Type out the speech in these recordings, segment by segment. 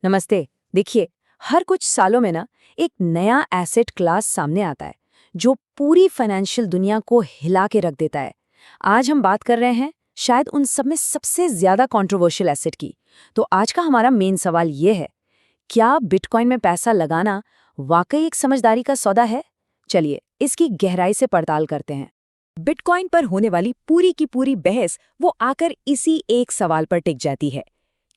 नमस्ते। देखिए, हर कुछ सालों में ना एक नया एसेट क्लास सामने आता है जो पूरी फाइनेंशियल दुनिया को हिला के रख देता है। आज हम बात कर रहे हैं शायद उन सब में सबसे ज्यादा कंट्रोवर्शियल एसेट की। तो आज का हमारा मेन सवाल ये है, क्या बिटकॉइन में पैसा लगाना वाकई एक समझदारी का सौदा है? चलिए इसकी गहराई से पड़ताल करते हैं। बिटकॉइन पर होने वाली पूरी की पूरी बहस वो आकर इसी एक सवाल पर टिक जाती है।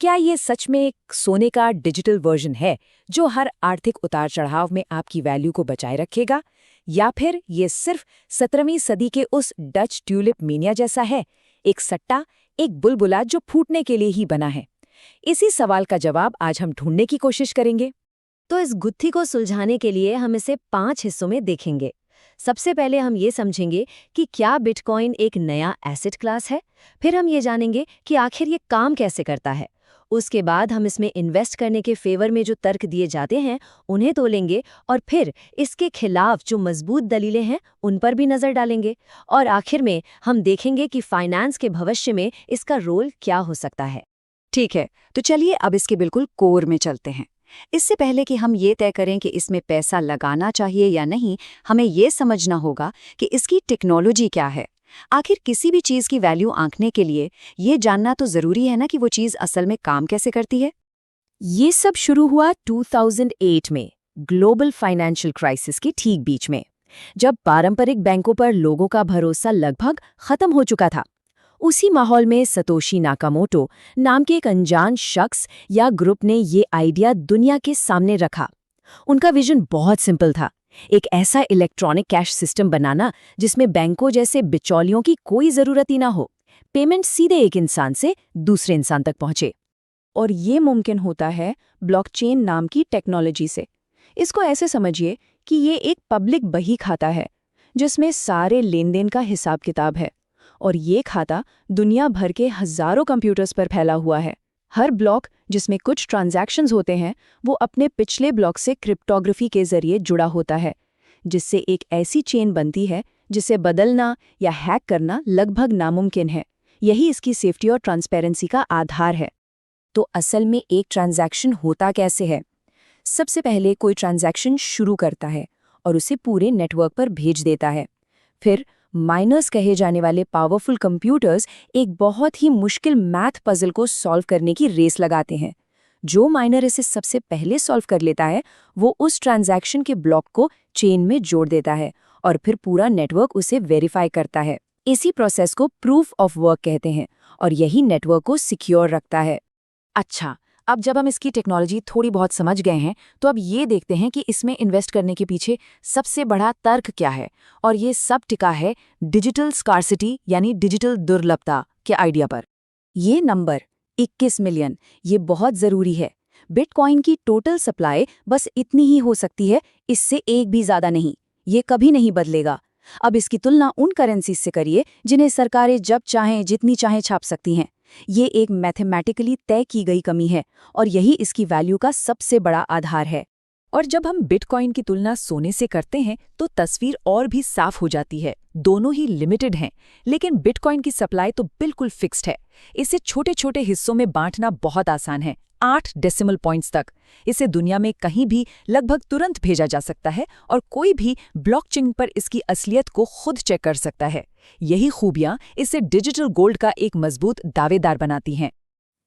क्या ये सच में एक सोने का डिजिटल वर्जन है जो हर आर्थिक उतार चढ़ाव में आपकी वैल्यू को बचाए रखेगा, या फिर ये सिर्फ 17वीं सदी के उस डच ट्यूलिप मेनिया जैसा है, एक सट्टा, एक बुलबुला जो फूटने के लिए ही बना है? इसी सवाल का जवाब आज हम ढूंढने की कोशिश करेंगे। तो इस गुत्थी को सुलझाने के लिए हम इसे 5 हिस्सों में देखेंगे। सबसे पहले हम ये समझेंगे कि क्या बिटकॉइन एक नया एसेट क्लास है। फिर हम ये जानेंगे कि आखिर ये काम कैसे करता है। उसके बाद हम इसमें इन्वेस्ट करने के फेवर में जो तर्क दिए जाते हैं उन्हें तोलेंगे, और फिर इसके खिलाफ जो मजबूत दलीलें हैं उन पर भी नजर डालेंगे। और आखिर में हम देखेंगे कि फाइनेंस के भविष्य में इसका रोल क्या हो सकता है। ठीक है, तो चलिए अब इसके बिल्कुल कोर में चलते हैं। इससे पहले कि हम ये तय करें कि इसमें पैसा लगाना चाहिए या नहीं, हमें ये समझना होगा कि इसकी टेक्नोलॉजी क्या है। आखिर किसी भी चीज़ की वैल्यू आंकने के लिए ये जानना तो ज़रूरी है ना कि वो चीज़ असल में काम कैसे करती है। ये सब शुरू हुआ 2008 में, ग्लोबल फाइनेंशियल क्राइसिस के ठीक बीच में, जब पारंपरिक बैंकों पर लोगों का भरोसा लगभग खत्म हो चुका था। उसी माहौल में सतोशी नाकामोटो नाम के एक अनजान शख्स या ग्रुप ने ये आइडिया दुनिया के सामने रखा। उनका विजन बहुत सिंपल था, एक ऐसा इलेक्ट्रॉनिक कैश सिस्टम बनाना जिसमें बैंकों जैसे बिचौलियों की कोई ज़रूरत ही ना हो। पेमेंट सीधे एक इंसान से दूसरे इंसान तक पहुंचे। और ये मुमकिन होता है ब्लॉकचेन नाम की टेक्नोलॉजी से। इसको ऐसे समझिए कि ये एक पब्लिक बही खाता है जिसमें सारे लेन देन का हिसाब किताब है, और ये खाता दुनिया भर के हजारों कंप्यूटर्स पर फैला हुआ है। हर ब्लॉक जिसमें कुछ ट्रांजैक्शंस होते हैं वो अपने पिछले ब्लॉक से क्रिप्टोग्राफी के जरिए जुड़ा होता है, जिससे एक ऐसी चेन बनती है जिसे बदलना या हैक करना लगभग नामुमकिन है। यही इसकी सेफ्टी और ट्रांसपेरेंसी का आधार है। तो असल में एक ट्रांजैक्शन होता कैसे है? सबसे पहले कोई ट्रांजैक्शन शुरू करता है और उसे पूरे नेटवर्क पर भेज देता है। फिर माइनर्स कहे जाने वाले पावरफुल कंप्यूटर्स एक बहुत ही मुश्किल मैथ पजल को सॉल्व करने की रेस लगाते हैं। जो माइनर इसे सबसे पहले सॉल्व कर लेता है वो उस ट्रांजैक्शन के ब्लॉक को चेन में जोड़ देता है, और फिर पूरा नेटवर्क उसे वेरीफाई करता है। इसी प्रोसेस को प्रूफ ऑफ वर्क कहते हैं, और यही नेटवर्क को सिक्योर रखता है। अच्छा, अब जब हम इसकी टेक्नोलॉजी थोड़ी बहुत समझ गए हैं, तो अब ये देखते हैं कि इसमें इन्वेस्ट करने के पीछे सबसे बड़ा तर्क क्या है। और ये सब टिका है डिजिटल स्कार्सिटी यानी डिजिटल दुर्लभता के आइडिया पर। ये नंबर 21 मिलियन, ये बहुत ज़रूरी है। बिटकॉइन की टोटल सप्लाई बस इतनी ही हो सकती है, इससे एक भी ज़्यादा नहीं। ये कभी नहीं बदलेगा। अब इसकी तुलना उन करेंसीज से करिए जिन्हें सरकारें जब चाहें जितनी चाहें छाप सकती हैं। ये एक मैथमेटिकली तय की गई कमी है, और यही इसकी वैल्यू का सबसे बड़ा आधार है। और जब हम बिटकॉइन की तुलना सोने से करते हैं तो तस्वीर और भी साफ हो जाती है। दोनों ही लिमिटेड हैं, लेकिन बिटकॉइन की सप्लाई तो बिल्कुल फिक्स्ड है। इसे छोटे छोटे हिस्सों में बांटना बहुत आसान है, 8 डेसिमल पॉइंट्स तक। इसे दुनिया में कहीं भी लगभग तुरंत भेजा जा सकता है, और कोई भी ब्लॉकचेन पर इसकी असलियत को खुद चेक कर सकता है। यही खूबियां इसे डिजिटल गोल्ड का एक मजबूत दावेदार बनाती हैं।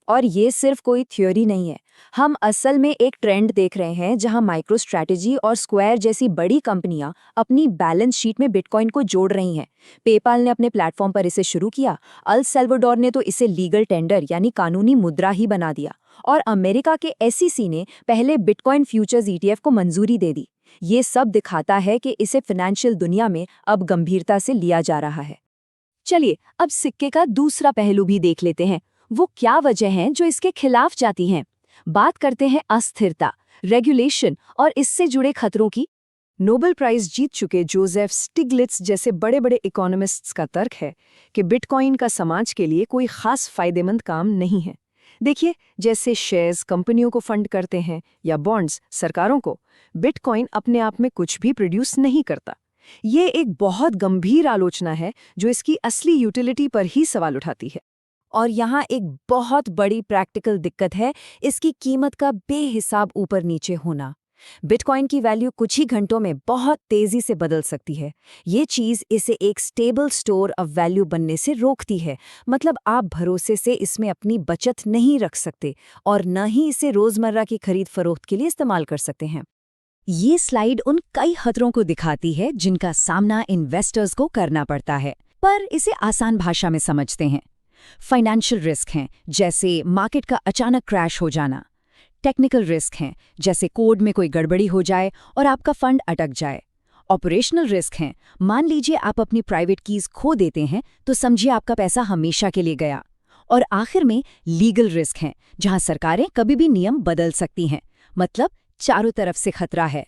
और ये सिर्फ कोई थ्योरी नहीं है, हम असल में एक ट्रेंड देख रहे हैं जहां माइक्रो स्ट्रैटेजी और स्क्वायर जैसी बड़ी कंपनियां अपनी बैलेंस शीट में बिटकॉइन को जोड़ रही हैं। पेपाल ने अपने प्लेटफॉर्म पर इसे शुरू किया, अल सल्वाडोर ने तो इसे लीगल टेंडर यानी कानूनी मुद्रा ही बना दिया, और अमेरिका के SEC ने पहले बिटकॉइन फ्यूचर्स ETF को मंजूरी दे दी। ये सब दिखाता है कि इसे फाइनेंशियल दुनिया में अब गंभीरता से लिया जा रहा है। चलिए अब सिक्के का दूसरा पहलू भी देख लेते हैं। वो क्या वजह हैं जो इसके खिलाफ जाती हैं? बात करते हैं अस्थिरता, रेगुलेशन और इससे जुड़े खतरों की। नोबेल प्राइज जीत चुके जोसेफ स्टिग्लिट्स जैसे बड़े बड़े इकोनॉमिस्ट्स का तर्क है कि बिटकॉइन का समाज के लिए कोई खास फायदेमंद काम नहीं है। देखिए, जैसे शेयर्स कंपनियों को फंड करते हैं या बॉन्ड्स सरकारों को, बिटकॉइन अपने आप में कुछ भी प्रोड्यूस नहीं करता। ये एक बहुत गंभीर आलोचना है जो इसकी असली यूटिलिटी पर ही सवाल उठाती है। और यहाँ एक बहुत बड़ी प्रैक्टिकल दिक्कत है, इसकी कीमत का बेहिसाब ऊपर नीचे होना। बिटकॉइन की वैल्यू कुछ ही घंटों में बहुत तेजी से बदल सकती है। ये चीज़ इसे एक स्टेबल स्टोर ऑफ वैल्यू बनने से रोकती है। मतलब आप भरोसे से इसमें अपनी बचत नहीं रख सकते और न ही इसे रोज़मर्रा की खरीद फरोख्त के लिए इस्तेमाल कर सकते हैं। ये स्लाइड उन कई खतरों को दिखाती है जिनका सामना इन्वेस्टर्स को करना पड़ता है, पर इसे आसान भाषा में समझते हैं। फाइनेंशियल रिस्क हैं, जैसे मार्केट का अचानक क्रैश हो जाना। टेक्निकल रिस्क हैं, जैसे कोड में कोई गड़बड़ी हो जाए और आपका फंड अटक जाए। ऑपरेशनल रिस्क हैं, मान लीजिए आप अपनी प्राइवेट कीज खो देते हैं तो समझिए आपका पैसा हमेशा के लिए गया। और आखिर में लीगल रिस्क हैं, जहां सरकारें कभी भी नियम बदल सकती हैं। मतलब चारों तरफ से खतरा है।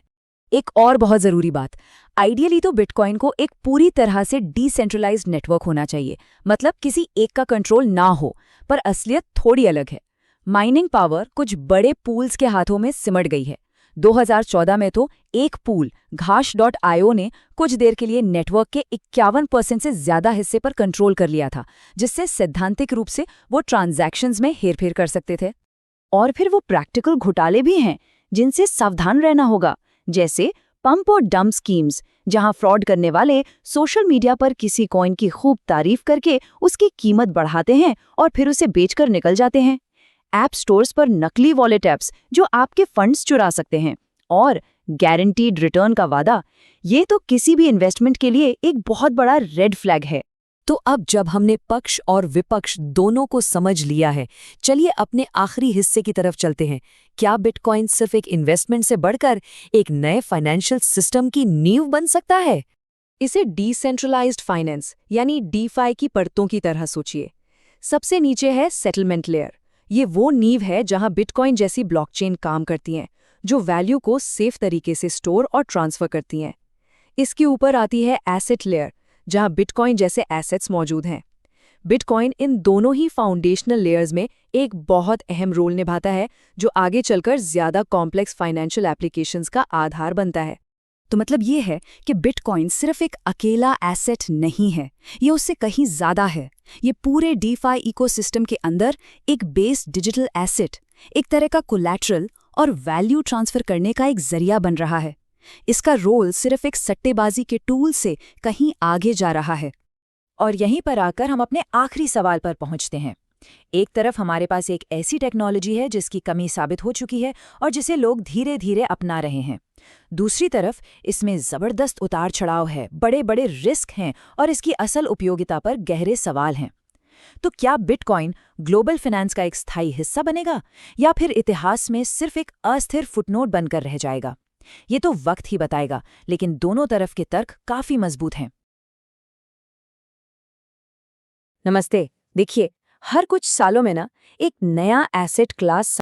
एक और बहुत जरूरी बात, आइडियली तो बिटकॉइन को एक पूरी तरह से डिसेंट्रलाइज्ड नेटवर्क होना चाहिए, मतलब किसी एक का कंट्रोल ना हो, पर असलियत थोड़ी अलग है। माइनिंग पावर कुछ बड़े पूल्स के हाथों में सिमट गई है। 2014 में तो एक पूल घास.io ने कुछ देर के लिए नेटवर्क के 51% से ज्यादा हिस्से पर कंट्रोल कर लिया था, जिससे सैद्धांतिक रूप से वो ट्रांजैक्शंस में हेरफेर कर सकते थे। और फिर वो प्रैक्टिकल घोटाले भी हैं जिनसे सावधान रहना होगा, जैसे पंप और डंप स्कीम्स, जहां फ्रॉड करने वाले सोशल मीडिया पर किसी कॉइन की खूब तारीफ करके उसकी कीमत बढ़ाते हैं और फिर उसे बेचकर निकल जाते हैं। ऐप स्टोर्स पर नकली वॉलेट ऐप्स जो आपके फंड्स चुरा सकते हैं, और गारंटीड रिटर्न का वादा, ये तो किसी भी इन्वेस्टमेंट के लिए एक बहुत बड़ा रेड फ्लैग है। तो अब जब हमने पक्ष और विपक्ष दोनों को समझ लिया है, चलिए अपने आखिरी हिस्से की तरफ चलते हैं। क्या बिटकॉइन सिर्फ एक इन्वेस्टमेंट से बढ़कर एक नए फाइनेंशियल सिस्टम की नींव बन सकता है? इसे डिसेंट्रलाइज्ड फाइनेंस यानी डीफाई की परतों की तरह सोचिए। सबसे नीचे है सेटलमेंट लेयर। ये वो नींव है जहां बिटकॉइन जैसी ब्लॉकचेन काम करती हैं, जो वैल्यू को सेफ तरीके से स्टोर और ट्रांसफर करती हैं। इसके ऊपर आती है एसेट लेयर, जहां बिटकॉइन जैसे एसेट्स मौजूद हैं। बिटकॉइन इन दोनों ही फाउंडेशनल लेयर्स में एक बहुत अहम रोल निभाता है, जो आगे चलकर ज्यादा कॉम्प्लेक्स फाइनेंशियल एप्लीकेशंस का आधार बनता है। तो मतलब ये है कि बिटकॉइन सिर्फ एक अकेला एसेट नहीं है, ये उससे कहीं ज्यादा है। ये पूरे डीफाई इकोसिस्टम के अंदर एक बेस डिजिटल एसेट, एक तरह का कोलैटरल और वैल्यू ट्रांसफर करने का एक जरिया बन रहा है। इसका रोल सिर्फ एक सट्टेबाजी के टूल से कहीं आगे जा रहा है। और यहीं पर आकर हम अपने आखिरी सवाल पर पहुंचते हैं। एक तरफ हमारे पास एक ऐसी टेक्नोलॉजी है जिसकी कमी साबित हो चुकी है और जिसे लोग धीरे धीरे अपना रहे हैं। दूसरी तरफ इसमें जबरदस्त उतार चढ़ाव है, बड़े बड़े रिस्क हैं और इसकी असल उपयोगिता पर गहरे सवाल हैं। तो क्या बिटकॉइन ग्लोबल फाइनेंस का एक स्थायी हिस्सा बनेगा, या फिर इतिहास में सिर्फ एक अस्थिर फुटनोट बनकर रह जाएगा? ये तो वक्त ही बताएगा, लेकिन दोनों तरफ के तर्क काफी मजबूत हैं। नमस्ते। देखिए, हर कुछ सालों में ना एक नया एसेट क्लास